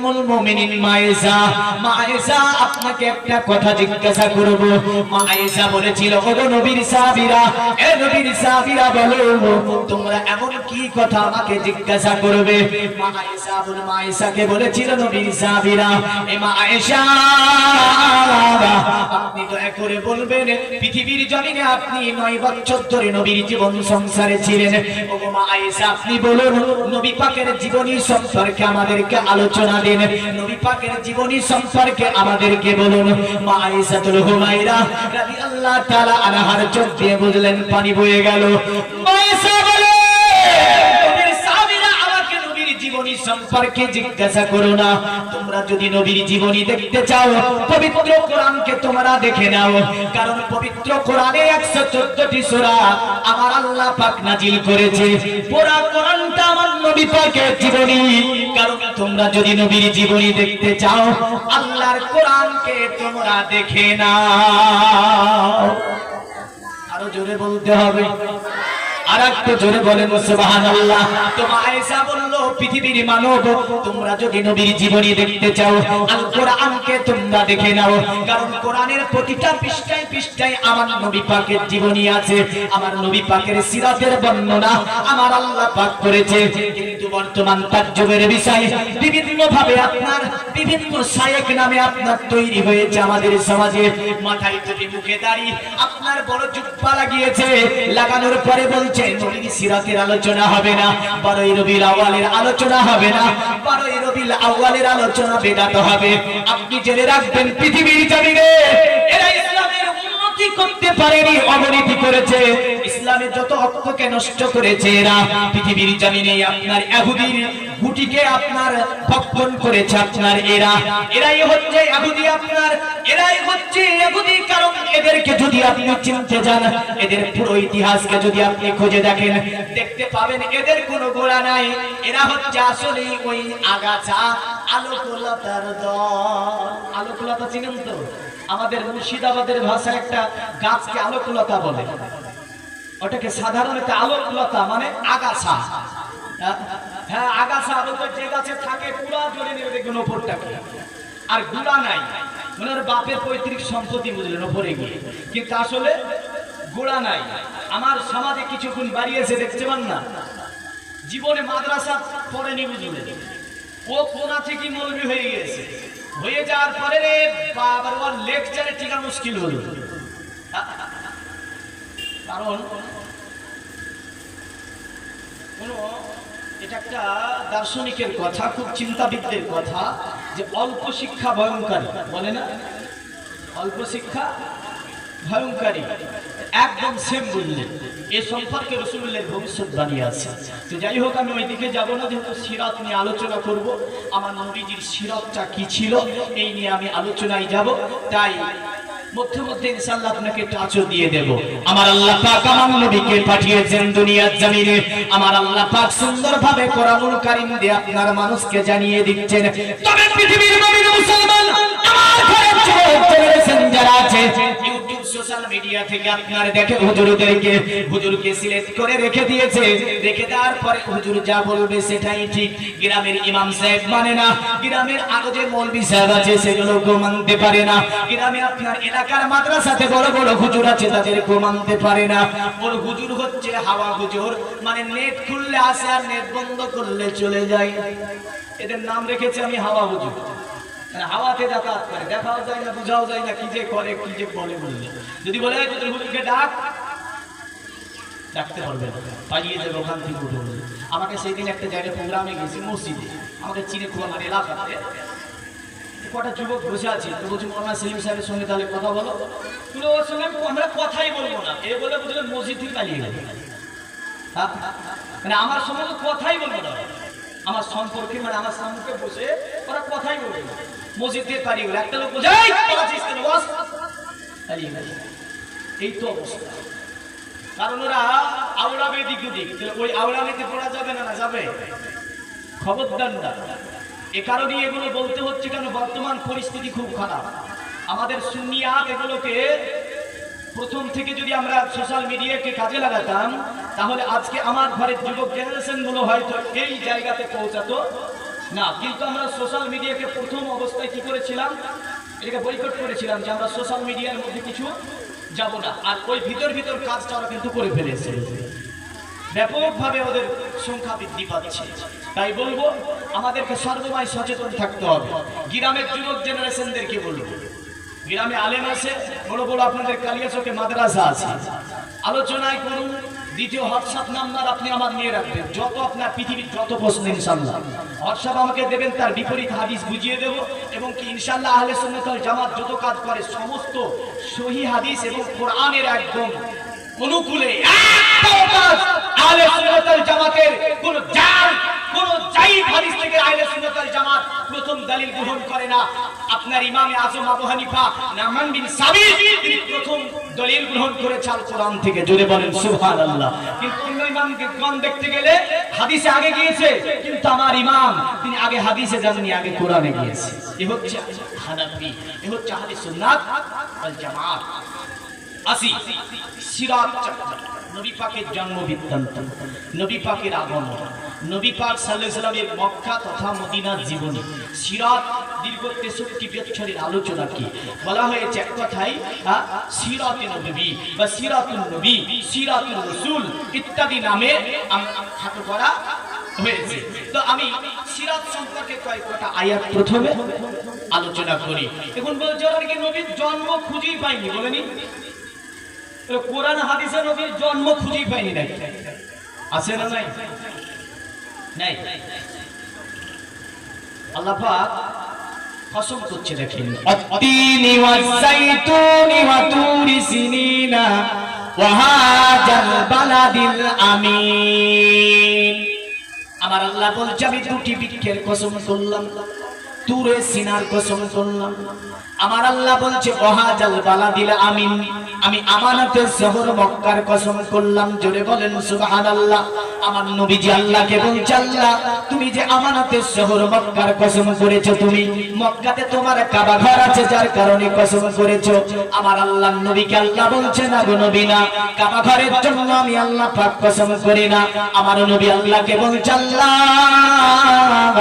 উম্মুল মুমিনিন মা আয়েশা আপনাকে একটা কথা জিজ্ঞাসা করব। মা আয়েশা বলেছিল, ওগো নবীর সাহাবীরা, এ নবীর সাহাবীরা বলো তোমরা এমন কি কথা আমাকে জিজ্ঞাসা করবে? মা আয়েশাকে বলেছিল, নবীর সাহাবীরা, এ মা আয়েশা আপনি দয়া করে বলবেন পৃথিবীর জমিনে আপনি 9 বছর ধরে নবীর জীবন সংসারে ছিলেন। ওগো মা আয়েশা আপনি বলুন নবী পাকের জীবনী সম্পর্কে আমাদেরকে আলোচনা দিন, নবী পাকের জীবনী সম্পর্কে আমাদেরকে বলুন। মা আয়েশাতুল হুমায়রা রাদিয়াল্লাহু তাআলা আনহার চোখ দিয়ে বুঝলেন পানি বয়ে গেল। মা আয়েশা বলে, নবীর সাহাবীরা আমাকে নবীর জীবনী সম্পর্কে জিজ্ঞাসা করো না, তোমরা যদি নবীর জীবনী দেখতে চাও পবিত্র কোরআনকে তোমরা দেখে নাও, কারণ পবিত্র কোরআনে 114টি সূরা আমার আল্লাহ পাক নাজিল করেছে। পুরো কোরআনটা আমার নবী পাকের জীবনী, কারণ তোমরা যদি নবীর জীবনী দেখতে চাও আল্লাহর কোরআনকে তোমরা দেখে নাও। আরো জোরে বলতে হবে, আর একটু জোরে বলেন সুবহানাল্লাহ। তো মা আয়েশা বলল, পৃথিবীর মানব তোমরা যদি নবীর জীবনী দেখতে চাও আল কোরআনকে তোমরা দেখে নাও, কারণ কোরআনের প্রতিটা পৃষ্ঠায় পৃষ্ঠায় আমার নবী পাকের জীবনী আছে, আমার নবী পাকের সিরাতের বর্ণনা আমার আল্লাহ পাক করেছে। কিন্তু বর্তমান তাজ্জুবের বিষয় বিভিন্ন ভাবে আপনার বিভিন্ন শায়েখ নামে আপনার তৈরি হয়েছে আমাদের সমাজে। মাথায় টুপি, মুখে দাড়ি, আপনার বড় জুব্বা লাগিয়েছে, লাগানোর পরে বলছে নবীর সিরাতের আলোচনা হবে না, 12ই রবিউল আউয়ালের আলোচনা হবে না, 12ই রবিউল আউয়ালের আলোচনা বেদাত হবে। আপনি জেনে রাখবেন পৃথিবীর জমিনে এরা ইসলামের উন্নতি করতে পারেনি, অবনতি করেছে। ইসলামের যত ঐক্যকে নষ্ট করেছে এরা পৃথিবীর জমিনে আপনার ইহুদির গুটিকে আপনার ভক্ষণ করেছে। আপনার এরাই হচ্ছে ইহুদি, আপনার এরাই হচ্ছে ইহুদি। কারণ এদেরকে যদি আপনি চিনতে যান, এদের পুরো ইতিহাসকে যদি আপনি খুঁজে দেখেন, দেখতে পাবেন এদের কোনো গোড়া নাই। এরা হচ্ছে আসলে ওই আগাছা আলোকলতার দল। আলোকলতা চিনেন তো? আমাদের মুর্শিদাবাদের ভাষায় একটা গাছকে আলোকলতা বলে, ওটাকে সাধারণত আলোকলতা মানে আগাছা। হ্যাঁ, আগাছা বলতে যে গাছে থাকে পুরা জড়ে নেবে দেখবেন ওপরটাকে, আর গুড়া নাই, মানে ওর বাপের পৈতৃক সম্পত্তি বুঝলেন ওপরে গিয়ে, কিন্তু আসলে গোড়া নাই। আমার সমাজে কিছু গুণ বাড়িয়েছে দেখতে পান না, জীবনে মাদ্রাসা পড়েনি বুঝলেন, ও কোনা থেকে মৌলবি হয়ে গেছে, হয়ে যাওয়ার পরে রে বাবার ওর লেকচারে টিকা মুশকিল হলো। কারণ এটা একটা দার্শনিকের কথা, খুব চিন্তাবিদদের কথা, যে অল্প শিক্ষা ভয়ঙ্করী, বলে না অল্প শিক্ষা ভয়ঙ্করী, একদম সেম বুঝলেন। এ সম্পর্কে রাসূলুল্লাহর ভবিষ্যৎবাণী আছে। তো যাই হোক, আমি ওই দিকে যাব না, যেহেতু সিরাত নিয়ে আলোচনা করব, আমার নবীজির সিরাতটা কি ছিল এই নিয়ে আমি আলোচনায় যাব, তাই মধ্যে মধ্যে ইনশাআল্লাহ আপনাকে টাচও দিয়ে দেব। আমার আল্লাহ পাক আমার নবীকে পাঠিয়েছেন দুনিয়ার জমিনে, আমার আল্লাহ পাক সুন্দরভাবে কোরআনুল কারীম দিয়ে আপনার মানুষকে জানিয়ে দিচ্ছেন। তবে পৃথিবীর মুমিন মুসলমান আমার ঘরে জেনারেশন যারা আছে ইউটিউব সোশ্যাল মিডিয়া থেকে আপনার দেখে হুজুরকে সিলেক্ট করে রেখে দিয়েছে, রেখে দেওয়ার পরে হুজুর যা বলবে সেটাই ঠিক। গ্রামের ইমাম সাহেব মানে না, গ্রামের আরো যে মৌলবি সাহেব আছে সেগুলোকে মানতে পারে না, গ্রামে আপনার এলাকার মাদ্রাসাতে বড় বড় হুজুর আছে তাদেরকে মানতে পারে না। ওর হুজুর হচ্ছে হাওয়া হুজুর, মানে নেট খুললে আসে আর নেট বন্ধ করলে চলে যায়। এদের নাম রেখেছে আমি হাওয়া হুজুর, হাওয়াতে যাতায়াত করে, দেখাও যায় না, বুঝাও যায় না কি যে করে কি যে বলে। বললে যদি বলে তোদের হুজুরকে ডাকতে পারবে না, পালিয়ে যাবে ওখান থেকে উঠে। আমাকে সেই দিন একটা জায়গায় প্রোগ্রামে গেছি মসজিদে, আমাদের চিনে খুব আমার এলাকাতে কটা যুবক বসে আছে, তো বলছি মৌলানা সেলিম সাহেবের সঙ্গে তাহলে কথা বলো, তুলে ওর সঙ্গে আমরা কথাই বলবো না, এ বলে বুঝলেন মসজিদ থেকে পালিয়ে গেল। মানে আমার সঙ্গে তো কথাই বলবো না, আমার সম্পর্কে মানে আমার সামনে বসে ওরা কথাই বলবে না, মসজিদ থেকে পালিয়ে গেল। একটা লোক বলছে এই তো অবস্থা, কারণ ওরা আওড়াবে দিক দিক, ওই আওড়াবেতে পড়া যাবে না, যাবে খবরদার না। এ কারণে এগুলো বলতে হচ্ছে কেন, বর্তমান পরিস্থিতি খুব খারাপ। আমাদের সুন্নিয়াত এগুলোকে প্রথম থেকে যদি আমরা সোশ্যাল মিডিয়াকে কাজে লাগাতাম, তাহলে আজকে আমার ঘরের যুবক জেনারেশন গুলো হয়তো এই জায়গাতে পৌঁছাতো না, কিন্তু আমরা সোশ্যাল মিডিয়াকে প্রথম অবস্থায় কি করেছিলাম, এটাকে বয়কট করেছিলাম যে আমরা সোশ্যাল মিডিয়ার মধ্যে কিছু যাব না। আর ওই ভিতর কাজটা ওরা কিন্তু করে ফেলেছে, ব্যাপকভাবে ওদের সংখ্যা বৃদ্ধি পাচ্ছে। তাই বলবো আমাদেরকে সর্বময় সচেতন থাকতে হবে। গ্রামের যুবক জেনারেশনদেরকে বলবো, গ্রামে আলেম আছে, বড় বড় আপনাদের কালিয়াচকে মাদ্রাসা আছে, আলোচনায় করুন। দ্বিতীয় হোয়াটসঅ্যাপ নাম্বার আপনি আমার নিয়ে রাখবেন, যত আপনার পৃথিবীর যত প্রশ্ন ইনশাআল্লাহ হোয়াটসঅ্যাপ আমাকে দেবেন, তার বিপরীত হাদিস বুঝিয়ে দেব। এবং কি ইনশাআল্লাহ আহলে সুন্নাত ওয়াল জামাত যত কাজ করে সমস্ত সহিহ হাদিস এবং কোরআনের একদম অনুকূলে একটাও কাজ আহলে সুন্নাত ওয়াল জামাতের কোন জায়েদ হাদিস থেকে আহলে সুন্নাত ওয়াল জামাত প্রথম দলিল গ্রহণ করে না। আপনার ইমামে আজম আবু হানিফা নামান বিন সাবিত তিনি প্রথম দলিল গ্রহণ করেছেন আল কোরআন থেকে, জোরে বলেন সুবহানাল্লাহ। কিন্তু অন্য ইমামগণ দেখতে গেলে হাদিসে আগে গিয়েছে, কিন্তু আমার ইমাম তিনি আগে হাদিসে যাননি, আগে কোরআনে গিয়েছে। এ হচ্ছে হানাফি, এ হচ্ছে আহলে সুন্নাত ওয়াল জামাত। আসি সিরাত চক্র, নবী পাকের জন্ম বৃত্তান্ত, নবী পাকের আগমন, নবী পাক সাল্লাল্লাহু আলাইহি ওয়াসাল্লামের মক্কা তথা মদিনার জীবনী, সিরাত দীর্ঘ 63 বছরের আলোচনা কি বলা হয়েছে এক কথাই সিরাতুন নবী বা সিরাতুন নবী, সিরাতুর রাসূল ইত্যাদি নামে খ্যাত করা হয়েছে। তো আমি সিরাত সম্পর্কে কয়েকটা আয়াত প্রথমে আলোচনা করি। এখন বলছে ওরা কি নবীর জন্ম খুঁজেই পায়নি, বলেনি? কোরআন হাদিসে নবীর জন্ম খুঁজেই পায়নি, নাই আছে না? নাই নাই। আল্লাহ পাক কসম করছে, দেখেন আত-তিনি ওয়াজ-যাইতুনি ওয়া তুরি সিনিনা ওয়া হাযাল বালাদিল আমিন। আমার আল্লাহ বলছে আমি দুটি বৃক্ষের কসম করলাম, তুরে সিনার কসম করলাম। আমার আল্লাহ বলছে ওয়াহাজাল বালাদিল আমিন, আমি আমানতের শহর মক্কার কসম করলাম, জোরে বলেন সুবহানাল্লাহ। আমার নবীজি আল্লাহকে বলছে আল্লাহ তুমি যে আমানতের শহর মক্কার কসম করেছো, তুমি মক্কাতে তোমার কাবা ঘর আছে যার কারণে কসম করেছো। আমার আল্লাহর নবীকে আল্লাহ বলছে না গো নবী না, কাবা ঘরের জন্য আমি আল্লাহ পাক কসম করি না। আমার নবী আল্লাহকে বলছে আল্লাহ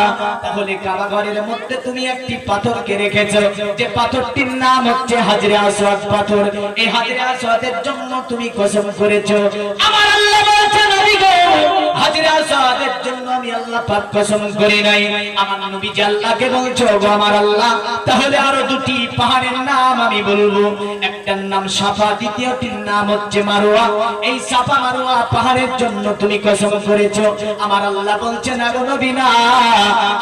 তাহলে কাবা ঘরের মধ্যে তুমি একটি পাথরকে রেখেছো, যে পাথরটির নাম হচ্ছে হাজরে আসওয়াদ পাথর, এই হাজরে আসওয়াদের জন্য তুমি কসম করেছো। আমার আল্লাহ বলছে নবী গো হাজরে আসওয়াদের জন্য আমি আল্লাহ পাক কসম করি নাই। আমার নবী যে আল্লাহকে বলছো গো আমার আল্লাহ তাহলে আরো দুটি পাহাড়ের নাম আমি বলবো, একটার নাম সাফা, দ্বিতীয়টির নাম হচ্ছে মারওয়া। এই সাফা মারওয়া পাহাড়ের জন্য তুমি কসম করেছো। আমার আল্লাহ বলছে না গো নবী না,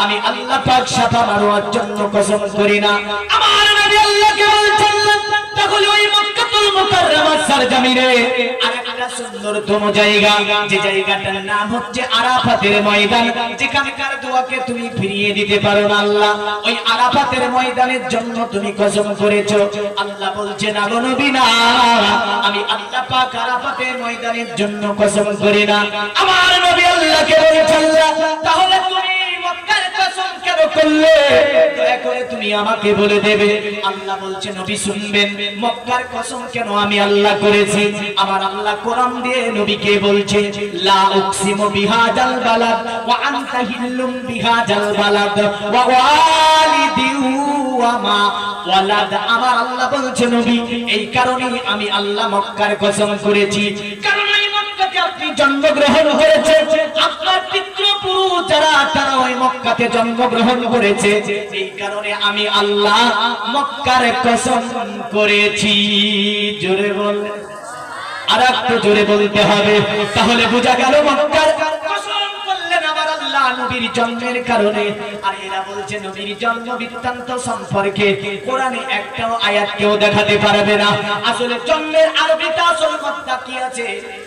আমি আল্লাহ পাক সাফা মারওয়ার জন্য কসম করি না। আমার নবী আল্লাহকে বলছেন তাহলে ওই মক্কাতুল মুকাররমার সরজমিনে আরেকটা সুন্দরতম জায়গা, যে জায়গাটার নাম হচ্ছে আরাফাতের ময়দান, যেখানকার দোয়াকে তুমি ফিরিয়ে দিতে পারো না আল্লাহ, ওই আরাফাতের ময়দানের জন্য তুমি কসম করেছো। আল্লাহ বলছে না গো নবী না, আমি আল্লাহ পাক আরাফাতের ময়দানের জন্য কসম করি না। আমার নবী আল্লাহকে বলছে আল্লাহ তাহলে তুমি মক্কার কসম কেন করলে, দয়া করে তুমি আমাকে বলে দেবে। আল্লাহ বলছে নবী শুনবেন মক্কার কসম কেন আমি আল্লাহ করেছি। আমার আল্লাহ কোরআন দিয়ে নবীকে বলছে লা উকসিমু বিহাযাল বালাদ ওয়া আনতা হিল্লুম বিহাযাল বালাদ ওয়া ওয়ালিদিন ওয়া মা ওয়ালাদ। আমার আল্লাহ বলছে নবী এই কারণেই আমি আল্লাহ মক্কার কসম করেছি, কারণ এই মক্কাতে আপনি জন্মগ্রহণ করেছে, আপনার পিতৃপুরুষ যারা তারা ওই মক্কাতে জন্মগ্রহণ করেছে, এই কারণে আমি আল্লাহ মক্কার কসম করেছি। জোরে বল, আর একটু জোরে বলতে হবে, তাহলে বোঝা গেল মক্কার কসম করলেন আমার আল্লাহ নবীর জন্মের কারণে। আর এরা বলছে নবীর জন্ম বৃত্তান্ত সম্পর্কে কোরআনে একটাও আয়াত কেউ দেখাতে পারবে না। আসলে জন্মের আরবিতে আসল কথা কি আছে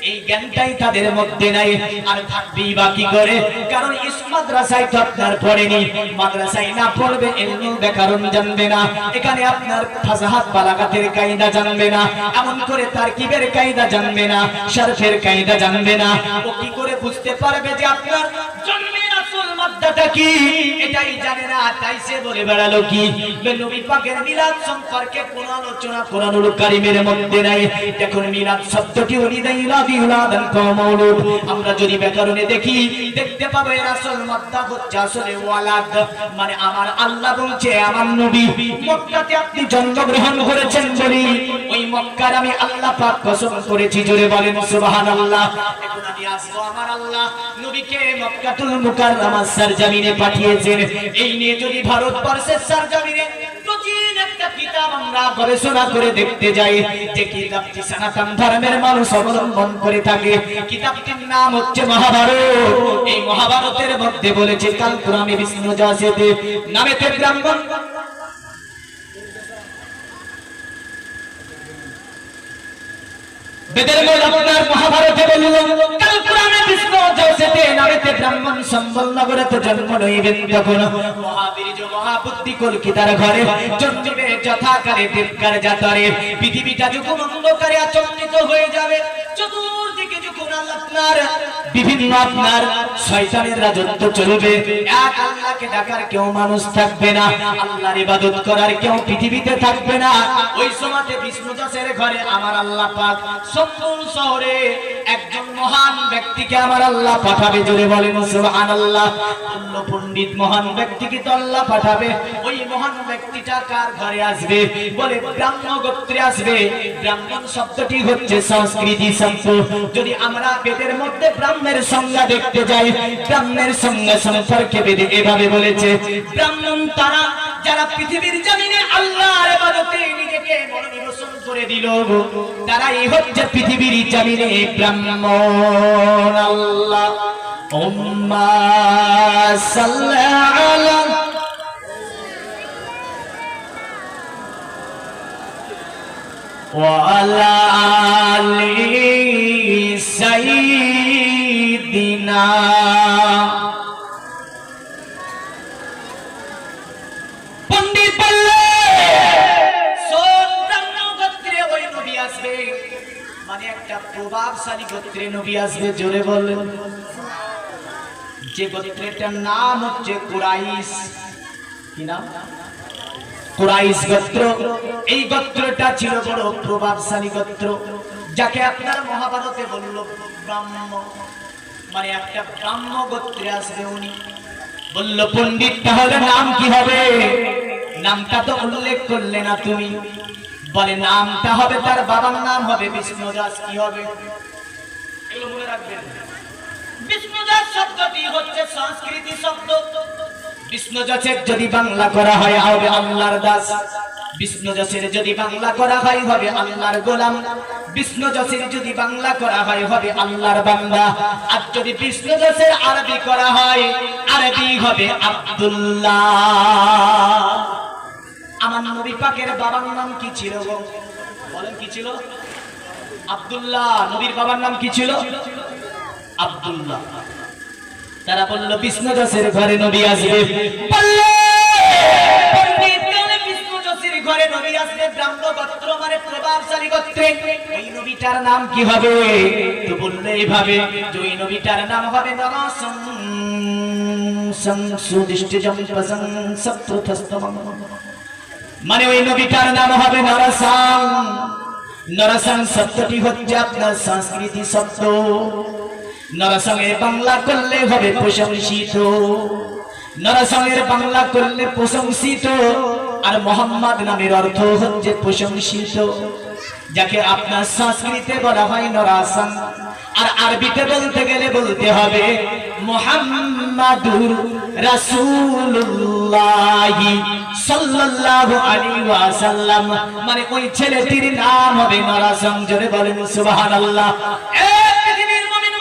এই জ্ঞানটাই তাদের মধ্যে নাই। আর থাকবেই বাকি করে, কারণ মাদ্রাসায় তো আপনার পড়েনি, মাদ্রাসায় না পড়বে ইলমুল ব্যাকরণ জানবে না, এখানে আপনার ফাসাহাত বালাগাতের কায়দা জানবে না, এমন করে তারকিবের কায়দা জানবে না, শরফের কায়দা জানবে না। ও কি করে বুঝতে পারবে যে আপনার জন্মের আসল মাদ্রাসা মক্কাটা কি এটাই জানে না, তাই সে বলে বেড়ালো কি নবী পাকের মিলাদ সম্পর্কে কোনো আলোচনা কোরআনুল কারীমের মধ্যে নাই। দেখুন মিলাদ শব্দটি আমরা যদি ব্যাকরণে দেখি দেখতে পাবো এর আসল মাত্রা হচ্ছে আসলে ওয়ালাদ, মানে আমার আল্লাহ বলছে আমার নবী মক্কাতে আপনি জন্মগ্রহণ করেছেন বলি ওই মক্কার আমি আল্লাহ পাক কসম করেছি, জোরে বলেন সুবহানাল্লাহ। এখন আমি আসবো আমার আল্লাহ নবীকে মক্কাতুল মুকাররমার সরজমিনে পাঠিয়েছেন। এই নিয়ে যদি ভারতবর্ষের সরজমিনে প্রতিদিন একটা কিতাব আমরা গবেষণা করে দেখতে যাই যে কিতাবটি সনাতন ধর্মের মানুষ অবলম্বন করে থাকে, কিতাবটির নাম হচ্ছে মহাভারত। এই মহাভারতের মধ্যে বলেছে কাল পুরাণে বিষ্ণু যাসেতে নামেতে ব্রাহ্মণ বেদের মূল আপনার মহাভারতে বলল কাল পুরাণে বিষ্ণু যাসেতে নামেতে ব্রাহ্মণ সম্বল নগরেতে জন্ম লইবেন, তখন মহাবীর্য মহাবুদ্ধি কলকিতার ঘরে জন্মিবে যথাকারে দেবকার জাতরে। পৃথিবীটা যখন অন্ধকারে আচম্বিত হয়ে যাবে, চতুর্দিকে যখন আপনার বিভিন্ন আপনার শয়তানের রাজত্ব চলবে, এক আল্লাহকে ডাকার কেউ মানুষ থাকবে না, আল্লাহর ইবাদত করার কেউ পৃথিবীতে থাকবে না। ওই সময়তে বিষ্ণু দাসের ঘরে আমার আল্লাহ পাক সম্পূর্ণ শহরে একজন মহান ব্যক্তিকে আমার আল্লাহ পাঠাবে, জোরে বলেন সুবহানাল্লাহ। অন্য পণ্ডিত মহান ব্যক্তিকে তো আল্লাহ পাঠাবে, ওই মহান ব্যক্তিটা কার ঘরে আসবে বলে ব্রাহ্মণ গোত্রে আসবে। ব্রাহ্মণ শব্দটি হচ্ছে সংস্কৃতি শব্দ। যদি আমরা বেদের মধ্যে ব্রাহ্মণের সংজ্ঞা দেখতে যাই, ব্রাহ্মণের সংজ্ঞা সম্পর্কে বেদে এভাবে বলেছে ব্রাহ্মণ তারা যারা পৃথিবীর জমিনে আল্লাহর ইবাদতে নিজেকে মনোনিবেশন করে দিল, তারাই হচ্ছে পৃথিবীর জমিনে ব্রাহ্মণ। আল্লাহ উম্মা সাল্লাল্লাহু আলাইহি ওয়া আলা আলি সাইয়্যিদিনা। পণ্ডিত বললে সোন ব্রাহ্মণ গোত্রে ওই নবী আসবে, মানে একটা প্রভাবশালী গোত্রে নবী আসবে, জোরে বললেন। যে গোত্রটার নাম হচ্ছে কুরাইশ। কি নাম? কুরাইশ গোত্র। এই গোত্রটা ছিল বড় প্রভাবশালী গোত্র, যাকে আপনার মহাভারতে বলল ব্রাহ্মণ, মানে একটা ব্রাহ্মণ গোত্রে আসবে উনি। বলল পণ্ডিত তাহলে নাম কি হবে? নামটা তো উল্লেখ করলে না তুমি। বলে নামটা হবে তার বাবার নাম হবে বিষ্ণু দাস। কি হবে এগুলো মনে রাখবেন। বিষ্ণু দাস শব্দটি হচ্ছে সংস্কৃতি শব্দ। বিষ্ণু দাসের যদি বাংলা করা হয় হবে আল্লাহর দাস, বিষ্ণু দাসের যদি বাংলা করা হয় হবে আল্লাহর গোলাম, বিষ্ণু দাসের যদি বাংলা করা হয় হবে আল্লাহর বান্দা। আর যদি বিষ্ণু দাসের আরবি করা হয় আরবি হবে আব্দুল্লাহ। আমার নবী পাকের বাবার নাম কি ছিল গো? বলেন কি ছিল? আব্দুল্লাহ। নবীর বাবার নাম কি ছিল? আব্দুল্লাহ। তারা বলল বিষ্ণু দাসের ঘরে নবী আসবে। বললে পণ্ডিত বলে বিষ্ণু দাসের ঘরে নবী আসবে ব্রাহ্মণ গোত্র, মানে প্রভাবশালী গোত্রে। ওই নবীটার নাম কি হবে? তো বললে এইভাবে যে ওই নবীটার নাম হবে নরাসং সংসুদিষ্টজম পসং সপ্তথস্তম, মানে ওই নবীটার নাম হবে নরাসং। নরাসং শব্দটি হচ্ছে আপনার সংস্কৃতি শব্দ। নরসংয়ের বাংলা করলে হবে প্রশংসিত, নরসংয়ের বাংলা করলে প্রশংসিত। আর মোহাম্মদ নামের অর্থ হচ্ছে প্রশংসিত, যাকে আপনার সংস্কৃতে বলা হয় নরাসং। আর আরবিতে বলতে গেলে বলতে হবে মুহাম্মাদুর রাসূলুল্লাহ সাল্লাল্লাহু আলাইহি ওয়াসাল্লাম, মানে ওই ছেলেটির নাম হবে নরাসং। জোরে বলেন সুবহানাল্লাহ।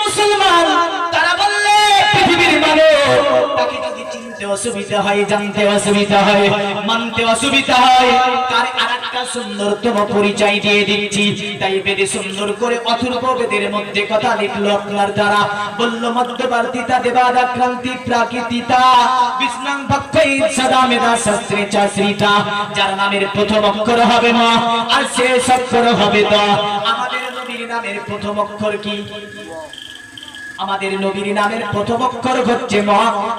মুসলমান তারা বললে পৃথিবীর মানুষ তাকে যদি চিনতে অসুবিধা হয়, জানতে অসুবিধা হয়, মানতে অসুবিধা হয়, তার আরেকটা সুন্দরতম পরিচয় দিয়ে দিচ্ছি। তাই বেদে সুন্দর করে অথর্ব বেদের মধ্যে কথা লিখলো আপনার দ্বারা। বলল মধ্যবর্তীতা দেবাদাক্রান্তি প্রাকৃতিতা বিষ্ণাং ভক্তৈ সদা মেধা শাস্ত্রে চাশ্রিতা। যার নামের প্রথম অক্ষর হবে মা আর শেষ অক্ষর হবে দ। আমাদের নবীর নামের প্রথম অক্ষর কি? আমাদের নবীর নামের প্রথম অক্ষর হচ্ছে ম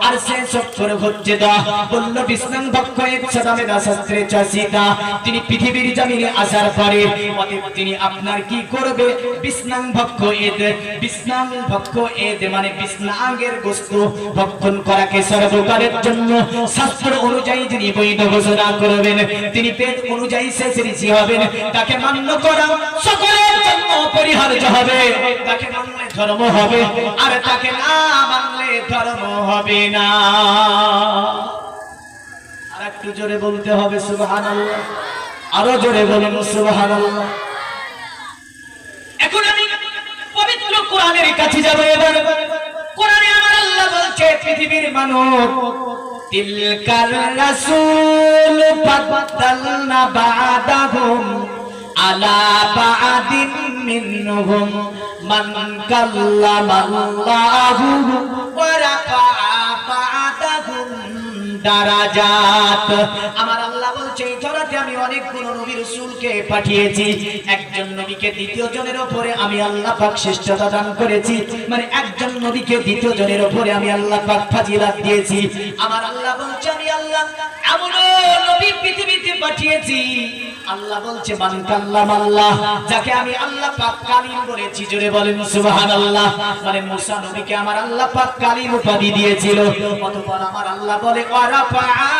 আর শেষ অক্ষর হচ্ছে দ। বলল বিষ্ণু ভক্ষ এক সদামে দাশাস্ত্রে চাষিতা। তিনি পৃথিবীর জমিনে আসার পরে তিনি আপনার কি করবে? বিষ্ণু ভক্ষ এদ, বিষ্ণু ভক্ষ এদ মানে বিষ্ণাঙ্গের বস্তু ভক্ষণ করাকে সর্বকালের জন্য শাস্ত্র অনুযায়ী যিনি বৈধ ঘোষণা করবেন, তিনি পেট অনুযায়ী শেষ ঋষি হবেন। তাকে মান্য করা সকলের জন্য অপরিহার্য হবে। তাকে মানলে ধর্ম হবে, আর তাকে না মানলে ধর্ম হবে না। আর একটু জোরে বলতে হবে সুবহানাল্লাহ, আরো জোরে বলুন সুবহানাল্লাহ। এখন আমি পবিত্র কোরআনের কাছে যাব। এবার কোরআনে আমার আল্লাহ বলছে পৃথিবীর মানব তিলকার রাসূল ফাদালনা বাদাহুম আলা বাদিন মিনহুম মান কাল্লামাল্লাহু ওয়া রাফা'a বাদাহুম দারাজাত। আমার আল্লাহ বলছে এই জগতে আমি অনেকগুলো নবী রাসূলকে পাঠিয়েছি। একজন নবীকে দ্বিতীয় জনের উপরে আমি আল্লাহ পাক শ্রেষ্ঠতা দান করেছি, মানে একজন নবীকে দ্বিতীয় জনের উপরে আমি আল্লাহ পাক ফাজিলাত দিয়েছি। আমার আল্লাহ বলছে আমি আল্লাহ এমন নবী পৃথিবীতে পাঠিয়েছি, আল্লাহ বলছে মান কাল্লামাল্লাহ, যাকে আমি আল্লাহ পাক কালিম বলেছি। জোরে বলেন সুবহানাল্লাহ। মানে মুসা নবীকে আমার আল্লাহ পাক কালিম উপাধি দিয়েছিল। অতঃপর আমার আল্লাহ বলে ওয়া রাফা'a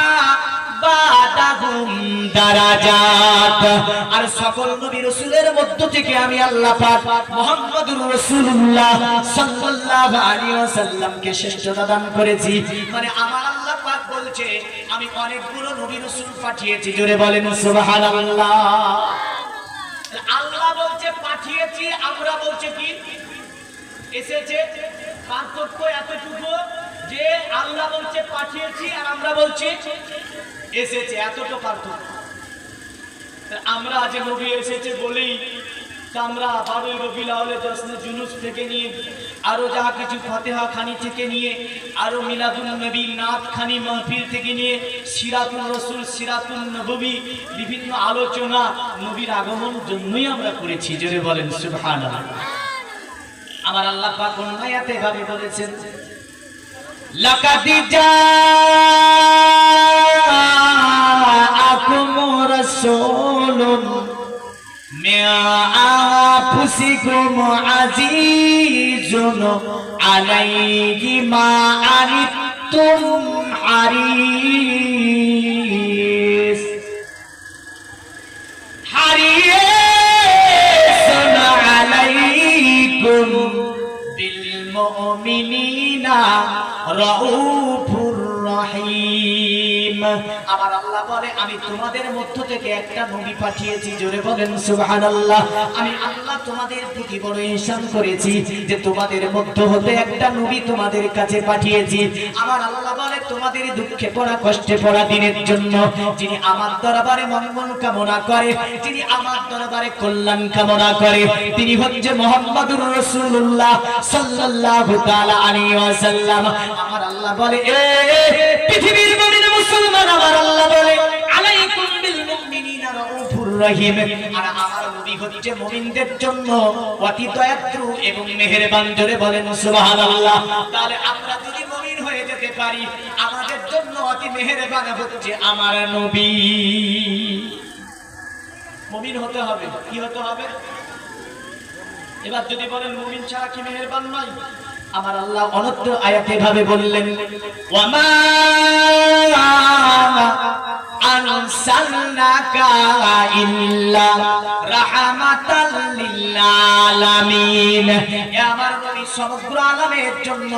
বাদাহুম দারাজাত। আর সকল নবী রাসূলের মধ্য থেকে আমি আল্লাহ পাক মুহাম্মদুর রাসূলুল্লাহ সাল্লাল্লাহু আলাইহি ওয়াসাল্লামকে শ্রেষ্ঠতা দান করেছি। মানে আমার আল্লাহ পাক বলছে আমি অনেকগুলো নবী রাসূল পাঠিয়েছি। জোরে বলেন সুবহানাল্লাহ। আল্লাহ বলছে পাঠিয়েছি, আমরা বলছে কি এসেছে। পার্থক্য এতটুকু যে আল্লাহ বলছে পাঠিয়েছি আর আমরা বলছি এসেছে, এতটা পার্থক্য। আমরা যে নবী এসেছে বলেই আমরা 12 রবিউল আউয়ালে দশনে জুনুস থেকে নিয়ে আরো যা কিছু ফাতিহা খানি থেকে নিয়ে আরো মিলাদুন নবী নাত খানি মাহফিল থেকে নিয়ে সিরাতুল রাসূল সিরাতুন নববী বিভিন্ন আলোচনা নবীর আগমন জন্যই আমরা করেছি। জোরে বলেন সুবহানাল্লাহ। আমার আল্লাহ পাক কোন আয়াতে ভাবে বলেছেন লাকাদ জাআকুম রাসূলুন মিন আনফুসিকুম আজিজুন আলাইহি মা আনিতুম হারিস হারিসুন আলাইকুম বিল মুমিনিনা রাউফুর রহিম। আমার আল্লাহ বলে আমি তোমাদের মধ্য থেকে একটা নবী পাঠিয়েছি। জোরে বলেন সুবহানাল্লাহ। আমি আল্লাহ তোমাদের প্রতি বড় ইহসান করেছি যে তোমাদের মধ্য হতে একটা নবী তোমাদের কাছে পাঠিয়েছি। আমার আল্লাহ বলে তোমাদের দুঃখে পড়া কষ্টে পড়া দিনের জন্য যিনি আমার দরবারে মঙ্গল কামনা করে, যিনি আমার দরবারে কল্যাণ কামনা করে, তিনি হচ্ছে মুহাম্মদুর রাসূলুল্লাহ সাল্লাল্লাহু তাআলা আলাইহি ওয়াসাল্লাম। আমার আল্লাহ বলে এ পৃথিবীর মুমিন মুসলমান, আমার আল্লাহ বলে আলাইকুম বিল মুমিনিনা রাউফুর রহিম। আর আমার নবী হচ্ছে মুমিনদের জন্য অতি দয়ালু এবং মেহেরবান। জোরে বলেন সুবহানাল্লাহ। তাহলে আমরা যদি মুমিন হয়ে যেতে পারি, আমাদের জন্য অতি মেহেরবান হচ্ছে আমার নবী। মুমিন হতে হবে। কি হতে হবে? এবার যদি বলেন মুমিন ছাড়া কি মেহেরবান নয়? আমার আল্লাহ অনন্ত আয়াতে ভাবে বললেন ওয়ামা আরসালনাকা ইল্লা রাহমাতাল লিল আলামিন। হে আমার নবী সমগ্র আলামের জন্য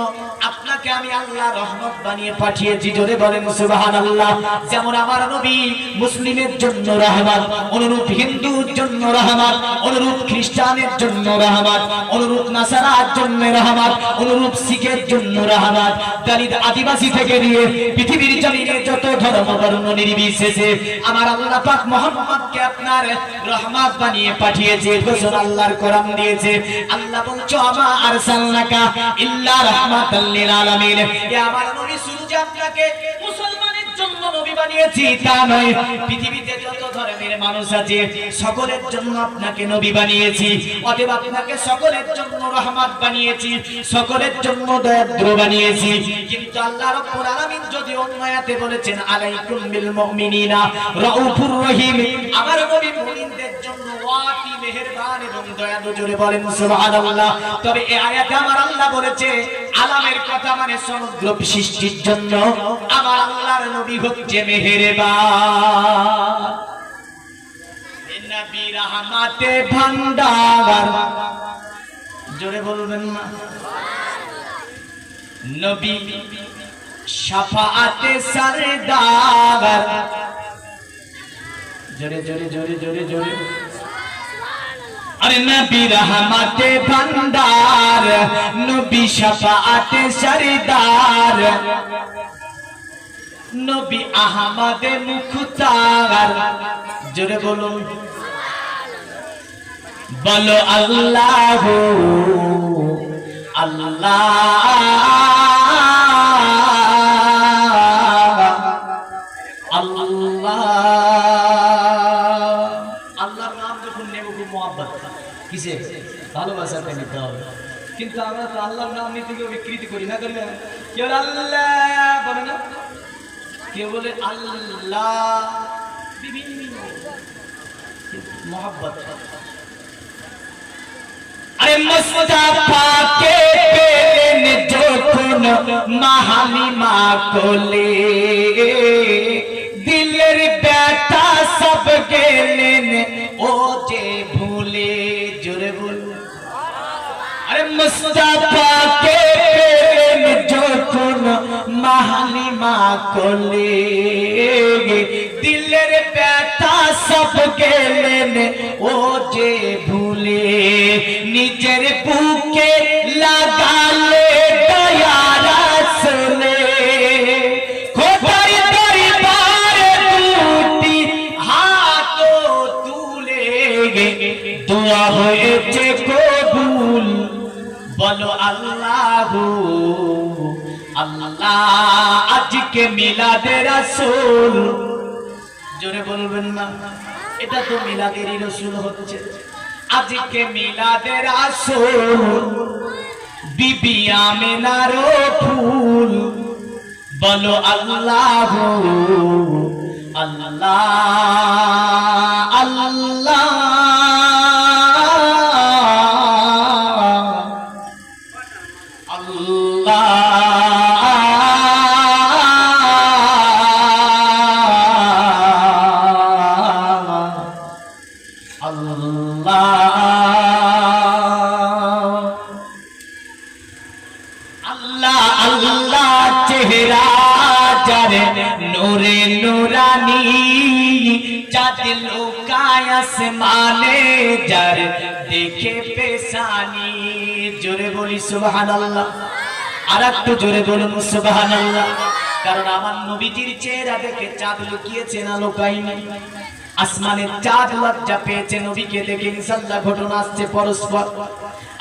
আপনাকে আমি আল্লাহ রহমত বানিয়ে পাঠিয়েছি। জোরে বলেন সুবহানাল্লাহ। যেমন আমার নবী মুসলিমের জন্য রহমত, অনুরূপ হিন্দুর জন্য রহমত, অনুরূপ খ্রিস্টানের জন্য রহমত, অনুরূপ নাসারার জন্য রহমত, অনুরূপ শিখের জন্য রহমত, দলিত আদিবাসী থেকে নিয়ে পৃথিবীর জমিনে যত ধর্ম বর্ণ নির্বিশেষে আমার আল্লাহ পাক মুহাম্মদকে আপনার রহমত বানিয়ে পাঠিয়েছে। ঘোষণা আল্লাহর কোরআন দিয়েছে। আল্লাহ বলছে আমা আরসালনাকা ইল্লা রাহমাতাল লিল আলামিন। হে আমার নবী শুধু যে আপনাকে মুসলমানের জন্য নবী বানিয়েছি তা নয়, পৃথিবীতে যত ধর্মের মানুষ আছে সকলের জন্য আপনাকে নবী বানিয়েছি, অতএব আপনাকে সকলের জন্য রহমত বানিয়েছি, সকলের জন্য দয়াদ্র বানিয়েছি। কিন্তু আল্লাহ রাব্বুল আলামিন যদি অন্য আয়াতে বলেছেন আলাইকুম বিল মুমিনিনা রাউফুর রহিম, আমার নবী মুমিনদের জন্য অতি মেহেরবান এবং দয়ালু। জোরে বলেন সুবহানাল্লাহ। তবে এই আয়াতে আমার আল্লাহ বলেছে আলামের কথা, মানে সমগ্র সৃষ্টির জন্য আমার আল্লাহর নবী হচ্ছে মেহেরবান, নবী রহমতে ভান্ডার। জোরে বলবেন না? নবী শাফাআতে সরদার। জোরে জোরে জোরে জোরে জোরে। আরে নবী রহমতে ভান্ডার, নবী শাফাআতে সরদার, নবী আহমদে মুখতার। জোরে বলুন, বলো আল্লাহ আল্লাহ আল্লাহ। আল্লাহর নাম যখন নেব খুব মহব্বত, কিসে? ভালোবাসাতে নিতে হবে। কিন্তু আমরা তো আল্লাহর নাম নিতে গিয়ে বিকৃতি করি না, করি না? কেউ আল্লাহ বলে না, কেউ বলে আল্লাহ, বিভিন্ন মহব্বত। আরে মুস্তাফাকে পেলেন যখন মাহালিমা কোলে, দিলের ব্যথা সব গেলেন ও যে ভুলে। জোরে বলুন। আরে মুস্তাফাকে পেলেন যখন মাহালিমা কোলে, দিলের ব্যথা সব গেলেন ও যে ভুলে, নিজের বুকে লাগালে দয়া রাসূলে, খোদার দরবারে দুটি হাত তুলে, দোয়া হয়েছে কবুল। বলো আল্লাহ আল্লাহ। আজকে মিলাদে রাসূল। জোরে বলবেন না? এটা তো মিলাদের রাসূল হচ্ছে। আজকে মিলাদে রাসূল, বিবি আমিনার ফুল। বলো আল্লাহ আল্লাহ আল্লাহ আসমানে যার দেখে পেশানি। জোরে বলি সুবহানাল্লাহ। আর একটু জোরে বলুন সুবহানাল্লাহ। কারণ আমার নবীজির চেহারা দেখে চাঁদ লুকিয়েছে না লুকায়নি? আসমানের চাঁদ লজ্জা পেয়েছে নবীকে দেখে, ইনশাআল্লাহ ঘটনা আসছে পরস্পর।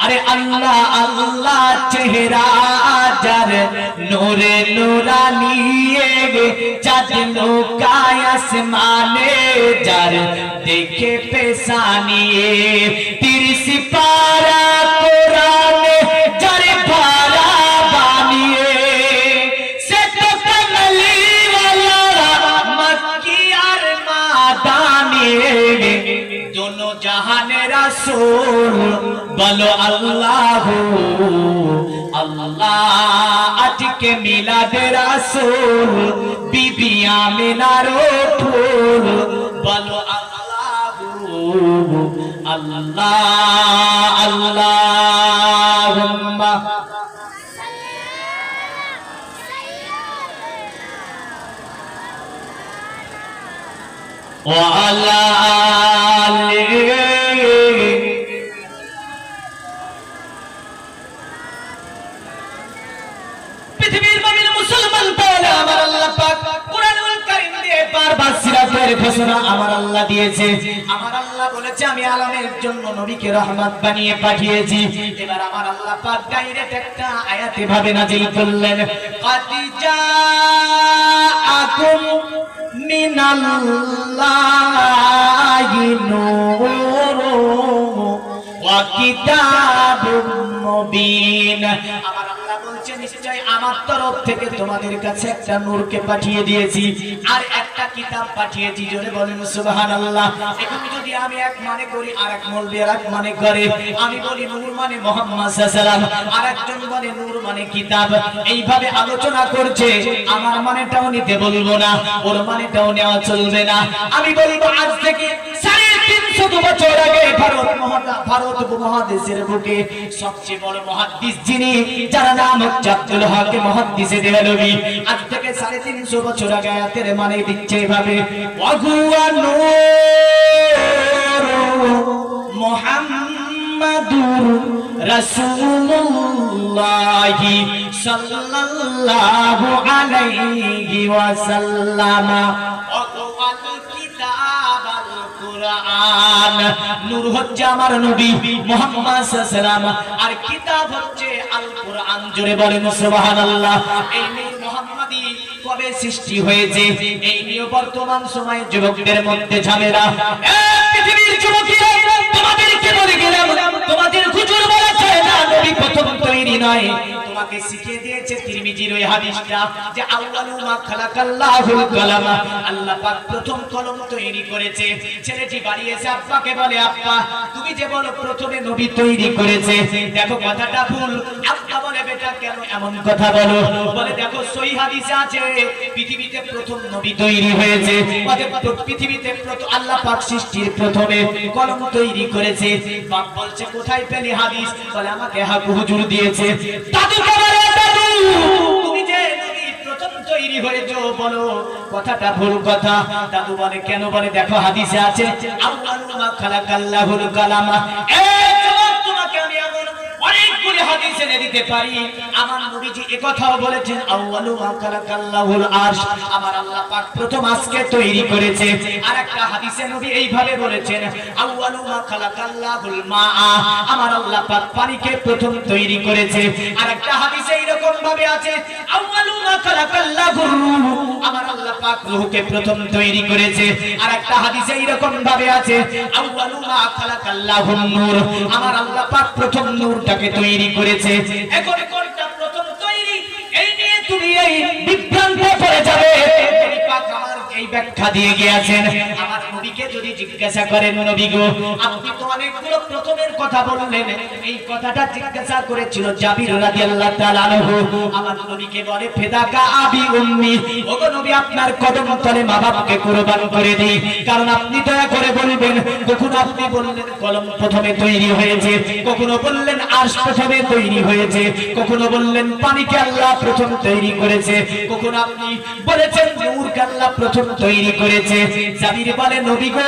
আরে আল্লাহ আল্লাহ চেহারা যার নূরে নূরানি, চাঁদ লুকায় আসমানে যার দেখে পেশানি। 30 পারা কোরআনে যার ভাড়া বানিয়ে, সে তো কমলি ওয়ালা মক্কি আর মাদানি, দোনো জাহানে রাসূল। বলো আল্লাহ আল্লাহ। আজকে মিলাদে রাসূল, বিবি আমিনার ফুল। বলো আল্লাহ আল্লাহ আল্লাহুম্মা ওয়া আলা আলিহি। পৃথিবীর মুমিন মুসলমান তাহলে আমার আল্লাহ পাক কুরআনুল কারীম দিয়ে বারবার সিরাতের ঘোষণা আমার আল্লাহ দিয়েছে। আমার আল্লাহ বলেছে আমি আলামের জন্য নবীকে রহমত বানিয়ে পাঠিয়েছি। এবার আমার আল্লাহ পাক ডাইরেক্ট একটা আয়াত এভাবে নাযিল করলেন, কাদ জাআকুম মিনাল্লাহি নূরুন ওয়া কিতাবুম মুবিন। আমার আল্লাহ বলছেন নিশ্চয় আমার তরফ থেকে তোমাদের কাছে একটা নূরকে পাঠিয়ে দিয়েছি আর একটা কিতাব পাঠিয়েছি। জোরে বলেন সুবহানাল্লাহ। এখন যদি আমি এক মানে করি আর এক মৌলবি আর এক মানে করে, আমি বলি নূর মানে মুহাম্মদ সাল্লাল্লাহু আলাইহি ওয়াসাল্লাম, আর একজন বলে নূর মানে কিতাব। এইভাবে আলোচনা করছে, আমার মানেটাও নিতে বলবো না, ওর মানেটাও নেওয়া চলবে না। আমি বলবো আজ থেকে 350 বছর আগে ভারত উপমহাদেশের বুকে সবচেয়ে বড় মুহাদ্দিস যিনি, যার নাম হচ্ছে আব্দুল হক মুহাদ্দিসে দেহলভী, আজ থেকে 350 বছর আগে আয়াতের মানে দিচ্ছে এভাবে, ওয়াহুয়া নূর মুহাম্মাদুর রাসূলুল্লাহ সাল্লাল্লাহু আলাইহি ওয়াসাল্লাম। কুরআন নূর হচ্ছে আমার নবী মুহাম্মদ সাল্লাল্লাহু আলাইহি ওয়াসাল্লাম, আর কিতাব হচ্ছে আল কুরআন। জোরে বলেন সুবহানাল্লাহ। এই নূর মুহাম্মাদি কবে সৃষ্টি হয়েছে এই নিয়ে বর্তমান সময়ে যুবকদের মধ্যে ঝামেলা। পৃথিবীর যুবকেরা তোমাদেরকে বলে গেলাম, তোমাদের হুজুর বলেছে না নবী প্রথম তৈরি নয়। তোমাকে শিখিয়ে দিয়েছে তিরমিজির ওই হাদিসটা যে আউয়ালু মা খালাকাল্লাহুল কালাম, আল্লাহ পাক প্রথম কলম তৈরি করেছে। ছেলেটি বাড়ি এসে আব্বাকে বলে, আব্বা তুমি যে বলো প্রথমে নবী তৈরি করেছে, দেখো কথাটা ভুল। আব্বা বলে, বেটা কেন এমন কথা বলো? বলে দেখো সহিহ হাদিসে আছে পৃথিবীতে প্রথম নবী তৈরি হয়েছে, পৃথিবীতে প্রথম আল্লাহ পাক সৃষ্টির প্রথমে কলম তৈরি করেছে। বাপ বলছে কোথায় পেলি হাদিস? বলে আমাকে হাকু হুজুর দিয়েছে। দাদুকে বলে, দাদু তুমি যে নবী প্রথম তৈরি হয়েছো বলো কথাটা ভুল কথা। দাদু বলে কেন? বলে দেখো হাদিসে আছে আউয়ালু মা খালাকাল্লাহুল কালাম। এই জবাব তোমাকে আমি এমন অনেকগুলি হাদিস এনে দিতে পারি। আমার নবীজি একথাও বলেছেন আউয়ালু মা খালাকাল্লাহুল আরশ, আমার আল্লাহ পাক প্রথম আজকে তৈরি করেছে। আর একটা হাদিসে নবী এইভাবে বলেছেন আউয়ালু মা খালাকাল্লাহুল মা, আমার আল্লাহ পাক পানিকে প্রথম তৈরি করেছে। আর একটা হাদিসে এরকম ভাবে আছে আউয়ালু মা খালাকাল্লাহুর রূহ, আমার আল্লাহ পাক রূহকে প্রথম তৈরি করেছে। আর একটা হাদিসে এরকম ভাবে আছে আউয়ালু মা খালাকাল্লাহুন নূর, আমার আল্লাহ পাক প্রথম নূরটাকে তৈরি করেছে। এখন কোনটা প্রথম তৈরি এই নিয়ে তুমি এই বিভ্রান্তে পড়ে যাবে। এই ব্যাখ্যা দিয়ে গিয়েছেন। আমার নবীকে যদি জিজ্ঞাসা করেন নবী গো আপনি তো অনেকগুলো প্রথমের কথা বললেন, এই কথাটা জিজ্ঞাসা করেছিল জাবির রাদিয়াল্লাহু তাআলা আনহু। আমার নবীকে বলে ফিদাকা আবি উম্মি, ওগো নবী আপনার কদম তলে মা বাবাকে কুরবান করে দেই। কারণ আপনি দয়া করে বলবেন, কখনো আপনি বললেন কলম প্রথমে তৈরি হয়েছে, কখনো বললেন আরশ প্রথমে তৈরি হয়েছে, কখনো বললেন পানিকে আল্লাহ প্রথম তৈরি করেছে, কখনো আপনি বলেছেন নূরকে আল্লাহ প্রথম তৈরি করেছে। জাবির বলে নবী গো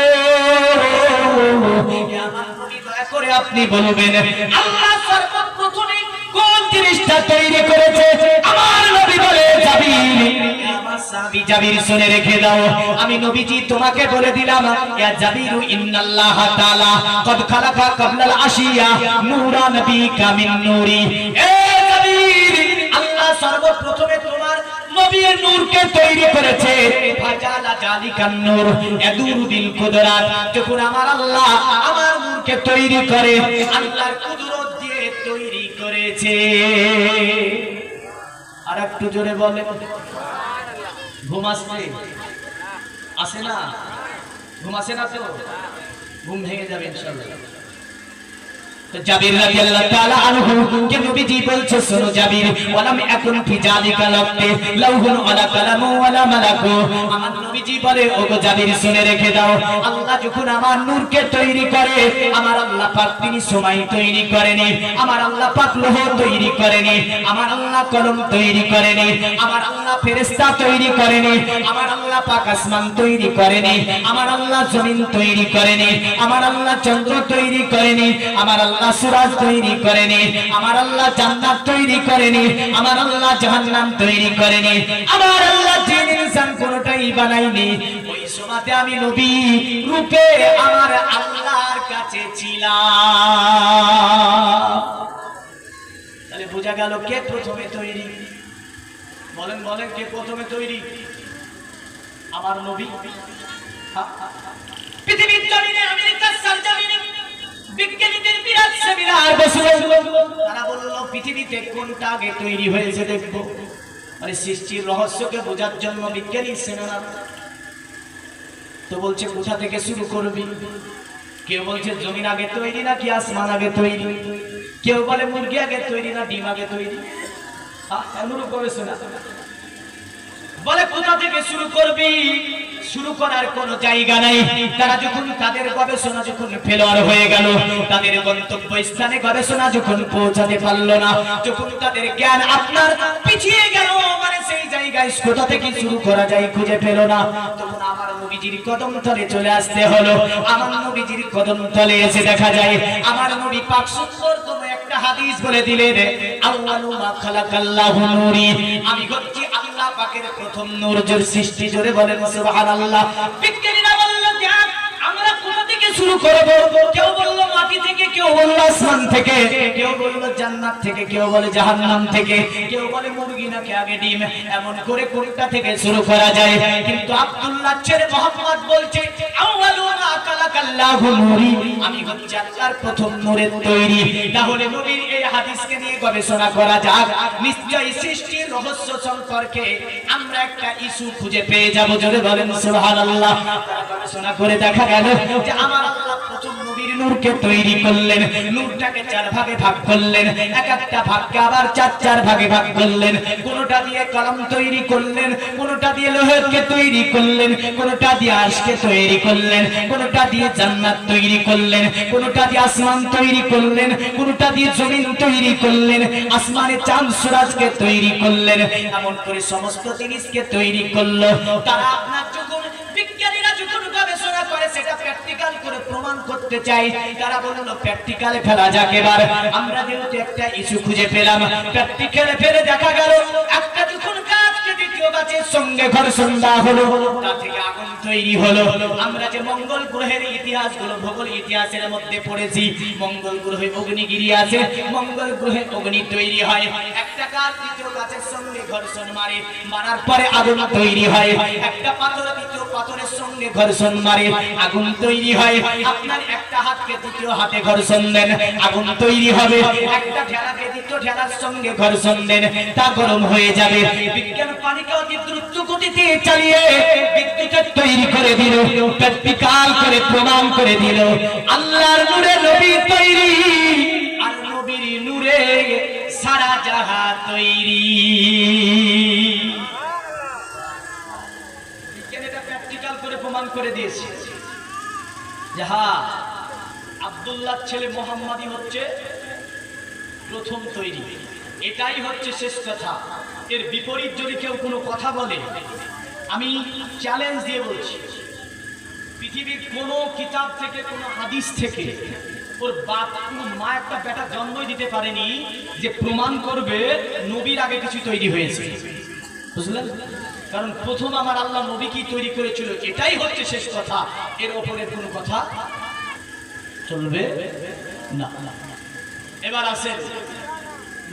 আমার নবী দয়া করে আপনি বলবেন আল্লাহ সর্বপ্রথমে কোন জিনিসটা তৈরি করেছে? আমার নবী বলে জাবির, আমার সাহাবী জাবির শুনে রেখে দাও, আমি নবীজি তোমাকে বলে দিলাম ইয়া জাবিরু ইন্নাল্লাহ তাআলা কদ খালাকা ক্বাবলাল আশিয়া নূরান বিকা মিন নূরি। এ জাবির আল্লাহ সর্বপ্রথমে তোমার নবীর নূরকে তৈরি করেছে। ফাজালা জালিকান নূর ইয়াদুরু বিল কুদরাত, যখন আমার আল্লাহ আমার নূরকে তৈরি করে আল্লাহর কুদরত দিয়ে তৈরি করেছে। আর একটু জোরে বলেন সুবহানাল্লাহ। ঘুম আসে না? ঘুম আসে না তো? ঘুম ভেঙে যাবে ইনশাআল্লাহ। জাবির রাদিয়াল্লাহু তাআলা আনহু কে নবীজি বলছে শোনো জাবির, ওয়ালাম ইয়াকুন ফি জালিকা লাফতে লাউহুন ওয়ালা কালামু ওয়ালা মালাকু। আমার নবীজি বলে ওগো জাবির শুনে রেখে দাও, আল্লাহ যখন আমার নূরকে তৈরি করে আমার আল্লাহ পাক তিনি সময় তৈরি করেনি, আমার আল্লাহ পাক লৌহ তৈরি করেনি, আমার আল্লাহ কলম তৈরি করেনি, আমার আল্লাহ ফেরেশতা তৈরি করেনি, আমার আল্লাহ পাক আসমান তৈরি করেনি, আমার আল্লাহ জমিন তৈরি করেনি, আমার আল্লাহ চন্দ্র তৈরি করেনি, আমার আল্লাহ সুরাজ তৈরি করেনি, আমার আল্লাহ জান্নাত তৈরি করেনি, আমার আল্লাহ জাহান্নাম তৈরি করেনি, আমার আল্লাহ জিন ইনসান কোনটাই বানাইনি। ওই সময়তে আমি নবী রূপে আমার আল্লাহর কাছে ছিলাম। তাহলে বোঝা গেল কে প্রথমে তৈরি? বলেন বলেন কে প্রথমে তৈরি? আমার নবী পৃথিবীর জমিনে আমেরিকার সরজমিনে বিজ্ঞানীদের বিরাট সেমিনার বসলো। তারা বলল পৃথিবীতে কোনটা আগে তৈরি হয়েছে দেখবো। মানে সৃষ্টির রহস্যকে বোঝার জন্য বিজ্ঞানী সেমিনার। তো বলছে কোথা থেকে শুরু করবি? কেউ বলছে জমিন আগে তৈরি নাকি আসমান আগে তৈরি, কেউ বলে মুরগি আগে তৈরি না ডিম আগে তৈরি। অনুরূপ গবেষণা বলে কোথা থেকে শুরু করবি? শুরু করার কোন জায়গা নাই। তারা যখন তাদের গবেষণা যখন ফেলোয়ার হয়ে গেল, তাদের গন্তব্য স্থানে গবেষণা যখন পৌঁছাতে পারলো না, যখন তাদের জ্ঞান আপনার পিছিয়ে গেল, মানে সেই জায়গায় কোথা থেকে শুরু করা যায় খুঁজে পেল না, তখন আমার নবীজির কদম তলে চলে আসতে হলো। আমার নবীজির কদম তলে এসে দেখা যায় আমার নবী পাক সুন্দরতম একটা হাদিস বলে দিলেন, আউয়ালু মা খালাকাল্লাহু নূরি, আমি হচ্ছি আল্লাহ পাকের প্রথম নূর। জোর সৃষ্টি জোরে বলেন সুবহানাল্লাহ। বিজ্ঞানীরা বলল যে আমরা কোথা থেকে শুরু করব? কেউ বলল মাটি থেকে, কেউ বলল আসমান থেকে, কেউ বলল জান্নাত থেকে, কেউ বলে জাহান্নাম থেকে, কেউ বলে মুরগি নাকি আগে ডিম। এমন করে কোনটা থেকে শুরু করা যায়? কিন্তু আব্দুল্লাহ ছেলে মোহাম্মদ বলছে আউয়ালু মা খালাকাল্লাহু নূরি, আমি হচ্ছি আল্লাহর প্রথম নূরের তৈরি। তাহলে নবীর এই হাদিসকে নিয়ে গবেষণা করা যাক। নিশ্চয়ই সৃষ্টির রহস্য সম্পর্কে আমরা একটা ইস্যু খুঁজে পেয়ে যাব। জোরে বলেন সুবহানাল্লাহ। গবেষণা করে দেখা গেল যে আমার আল্লাহ প্রথম নবীর নূরকে তৈরি করলেন, নূরটাকে চার ভাগে ভাগ করলেন, এক একটা ভাগকে আবার চার চার ভাগে ভাগ করলেন। কোনটা দিয়ে কলম তৈরি করলেন, কোনটা দিয়ে লোহাকে তৈরি করলেন, কোনটা দিয়ে আরশকে তৈরি করলেন, কোনটা দিয়ে জান্নাত তৈরি করলেন, কোনটা দিয়ে আসমান তৈরি করলেন, কোনটা দিয়ে জমিন তৈরি করলেন, আসমানে চাঁদ সূরজকে তৈরি করলেন। এমন করে সমস্ত জিনিসকে তৈরি করলো। তারা আপনার যখন বিজ্ঞানীরা যখন গবেষণা করে সেটা প্র্যাকটিক্যাল করে প্রমাণ করতে চাই, তারা বলল প্র্যাকটিক্যালে ফেলা যাক। এবার আমরা যেহেতু একটা ইস্যু খুঁজে পেলাম, প্র্যাকটিক্যালে ফেলে দেখা গেল একটা যখন গাছকে দ্বিতীয় গাছের সঙ্গে ঘর্ষণ দেওয়া হলো, তা থেকে আগুন তৈরি হলো। আমরা যে মঙ্গল গ্রহের ইতিহাসগুলো ভূগোল ইতিহাসের মধ্যে পড়েছি, মঙ্গল গ্রহে অগ্নিগিরি আছে, মঙ্গল গ্রহে অগ্নি তৈরি হয়। একটা গাছ দ্বিতীয় গাছের সঙ্গে ঘর্ষণ মারে, মারার পরে আগুন তৈরি হয়। একটা পাথর দ্বিতীয় পাথরের সঙ্গে ঘর্ষণ মারে, আগুন তৈরি হয়। আপনার একটা হাতকে দ্বিতীয় হাতে ঘর্ষণ দেন, আগুন তৈরি হবে। একটা ঢেলাকে দ্বিতীয় ঢেলার সঙ্গে ঘর্ষণ দেন, তা গরম হয়ে যাবে। বিজ্ঞান পানিকে অতি দ্রুত গতিতে চালিয়ে বিদ্যুৎ তৈরি করে দিল, প্র্যাকটিক্যাল করে প্রমাণ করে দিল আল্লাহর নূরে নবী তৈরি, আর নবীর নূরে সারা জাহান তৈরি। বিজ্ঞানীরা প্র্যাকটিক্যাল করে প্রমাণ করে দিয়েছে যে হ্যাঁ, আব্দুল্লাহ ছেলে মোহাম্মদই হচ্ছে প্রথম তৈরি। এটাই হচ্ছে শেষ কথা। এর বিপরীত যদি কেউ কোনো কথা বলে, আমি চ্যালেঞ্জ দিয়ে বলছি, পৃথিবীর কোনো কিতাব থেকে, কোনো হাদিস থেকে ওর বাপ কোনো মা একটা বেটা জন্মই দিতে পারেনি যে প্রমাণ করবে নবীর আগে কিছু তৈরি হয়েছে। বুঝলেন? কারণ প্রথম আমার আল্লাহ নবী কি তৈরি করেছিল, এটাই হচ্ছে শেষ কথা। এর ওপরে কোনো কথা চলবে না। এবার আসেন,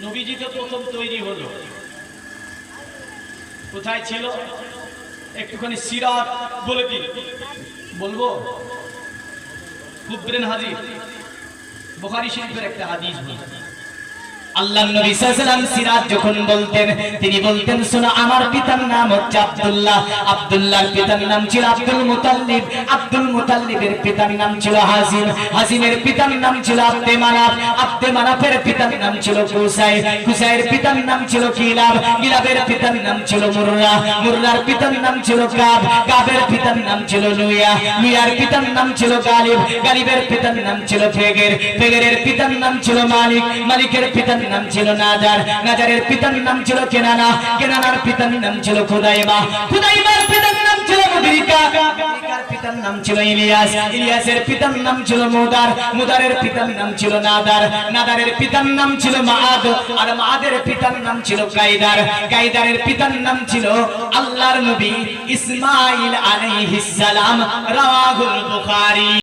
নবীজি তো প্রথম তৈরি হলো, কোথায় ছিল? একটুখানি সিরাত বলে দিন। বলবো? কুবরেন হাদিস, বুখারী শরীফের একটা হাদিস বলি। আল্লাহর নবী সাল্লাল্লাহু আলাইহি ওয়াসাল্লাম সিরাত যখন বলতেন, তিনি বলতেন শোনো, আমার পিতার নাম হচ্ছে আব্দুল্লাহ, আব্দুল্লাহর পিতার নাম ছিল আব্দুল মুতাল্লিব, আব্দুল মুতাল্লিবের পিতার নাম ছিল হাসিম, হাসিমের পিতার নাম ছিল আব্দে মানাফ, আব্দে মানাফের পিতার নাম ছিল কুসাই, কুসাইয়ের পিতার নাম ছিল কিলাব, কিলাবের পিতার নাম ছিল মুররা, মুররার পিতার নাম ছিল কাব, কাবের পিতার নাম ছিল লুইয়া, লুইয়ার পিতার নাম ছিল গালিব, গালিবের পিতার নাম ছিল ফেগের, ফেগেরের পিতার নাম ছিল মালিক, মালিকের পিতার নাম ছিল নাজার, নাজারের পিতার নাম ছিল কেনানা, কেনানার পিতার নাম ছিল খুদাইমা, খুদাইমার পিতার নাম ছিল মুদরিকা, মুদরিকার পিতার নাম ছিল ইলিয়াস, ইলিয়াসের পিতার নাম ছিল মুদার, মুদারের পিতার নাম ছিল নাদার, নাদারের পিতার নাম ছিল মাআদ, আর মাআদের পিতার নাম ছিল কায়দার, কায়দারের পিতার নাম ছিল আল্লাহর নবী ইসমাঈল আলাইহিস সালাম। রাওয়াহুল বুখারী।